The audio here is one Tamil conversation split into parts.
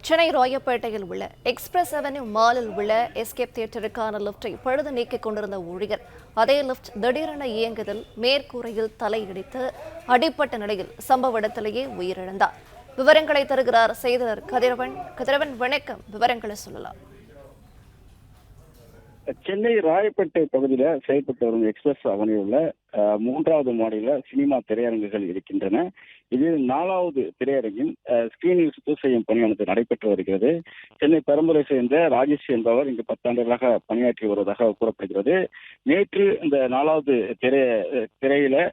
சென்னை ராயப்பேட்டையில் உள்ள எக்ஸ்பிரஸ் அவென்யூ மாலில் உள்ள எஸ்கேப் தியேட்டருக்கான லிப்டை பழுது நீக்கிக் கொண்டிருந்த ஊழியர் அதே லிப்ட் திடீரென இயங்குதல் மேற்கூரையில் தலையிடித்து அடிப்பட்ட நிலையில் சம்பவ இடத்திலேயே உயிரிழந்தார். விவரங்களை தருகிறார் செய்தியாளர் கதிரவன். கதிரவன், வணக்கம். விவரங்களை சொல்லலாம். சென்னை ராயப்பேட்டை பகுதியில செயல்பட்டு வரும் எக்ஸ்பிரஸ் அவென்யூல 3வது மாடியில சினிமா திரையரங்குகள் இருக்கின்றன. இதில் 4வது திரையரங்கில் ஸ்கிரீனில் சுத்தம் செய்யும் பணியானது நடைபெற்று வருகிறது. சென்னை பெரம்பூரை சேர்ந்த ராஜேஷ் என்பவர் இங்கு 10 ஆண்டுகளாக பணியாற்றி வருவதாக கூறப்படுகிறது. நேற்று இந்த 4வது திரையில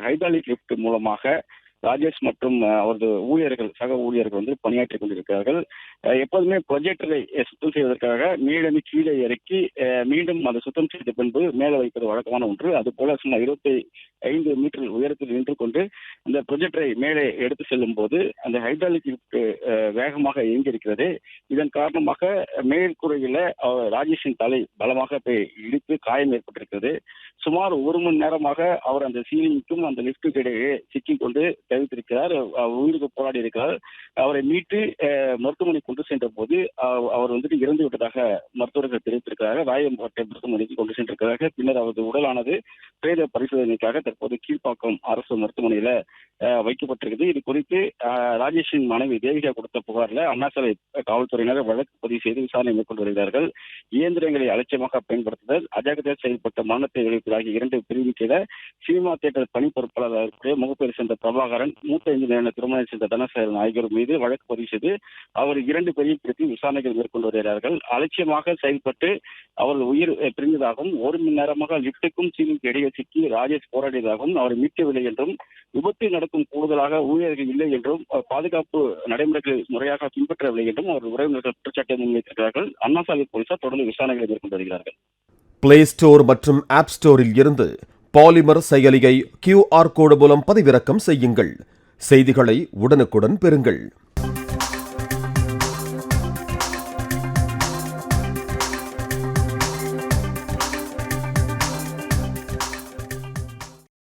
ஹைட்ராலிக் லிப்ட் மூலமாக ராஜேஷ் மற்றும் அவரது சக ஊழியர்கள் பணியாற்றி கொண்டிருக்கிறார்கள். எப்போதுமே ப்ரொஜெக்டரை சுத்தம் செய்வதற்காக மேலிருந்து கீழே இறக்கி மீண்டும் அதை சுத்தம் செய்த பின்பு மேலே வைப்பது வழக்கமான ஒன்று. அதுபோல சுமார் 25 மீட்டர் உயரத்தில் நின்று கொண்டு இந்த ப்ரொஜெக்டரை மேலே எடுத்து செல்லும் போது அந்த ஹைட்ராலிக் லிப்ட் வேகமாக இயங்கியிருக்கிறது. இதன் காரணமாக மேற்கூரையில ராஜேஷின் தலை பலமாக இடித்து காயம் ஏற்பட்டிருக்கிறது. சுமார் 1 மணி நேரமாக அவர் அந்த சீலிங்க்கும் அந்த லிப்டுக்கு இடையே சிக்கிக் கொண்டு தவித்திருக்கிறார். உயிருக்கு போராடி இருக்கிறார். அவரை மீட்டு மருத்துவமனை கொண்டு சென்ற போது அவர் இறந்து விட்டதாக மருத்துவர்கள் தெரிவித்திருக்கிறார்கள். ராயப்பேட்டை மருத்துவமனைக்கு கொண்டு சென்றிருக்கிறார்கள். பின்னர் அவரது உடலானது பிரேத பரிசோதனைக்காக தற்போது கீழ்ப்பாக்கம் அரசு மருத்துவமனையில வைக்கப்பட்டிருக்கிறது. இது குறித்து ராஜேஷின் மனைவி தேவிகா கொடுத்த புகாரில் அண்ணாசாலை காவல்துறையினர் வழக்கு பதிவு செய்து விசாரணை மேற்கொண்டு வருகிறார்கள். இயந்திரங்களை அலட்சியமாக பயன்படுத்துதல், அஜாக்கிரதையாக செயல்பட்ட மரணத்தை விளைவிப்பது ஆகிய 2 பிரிவு கீழ சினிமா தியேட்டர் பணி பொறுப்பாளர் முகப்பேர் சேர்ந்த பிரபாகரன், மூத்த இன்ஜினியர் திருமணம் சேர்ந்த தனசேகரன் ஆகியோர் மீது வழக்கு பதிவு செய்து அவர் 2 பேரையும் பிடித்து விசாரணைகள் மேற்கொண்டு வருகிறார்கள். அலட்சியமாக செயல்பட்டு அவர்கள் உயிர் பிரிந்ததாகவும் 1 மணி நேரமாக லிப்டுக்கும் சீலிங்கும் இடையே சிக்கி ராஜேஷ் போராடியதாகவும் அவரை மீட்கவில்லை என்றும் விபத்து நடக்கும் கூடுதலாக ஊழியர்கள் இல்லை என்றும் பாதுகாப்பு நடைமுறைகளை முறையாக பின்பற்றவில்லை என்றும் அவர் உறவினர்கள் குற்றச்சாட்டை முன்வைத்திருக்கிறார்கள். அண்ணாசாலை போலீசார் தொடர்ந்து விசாரணைகளை மேற்கொண்டு வருகிறார்கள். பிளே ஸ்டோர் மற்றும் ஆப் ஸ்டோரில் இருந்து பாலிமர் செயலியை QR கோடு மூலம் பதிவிறக்கம் செய்யுங்கள். செய்திகளை உடனுக்குடன் பெறுங்கள்.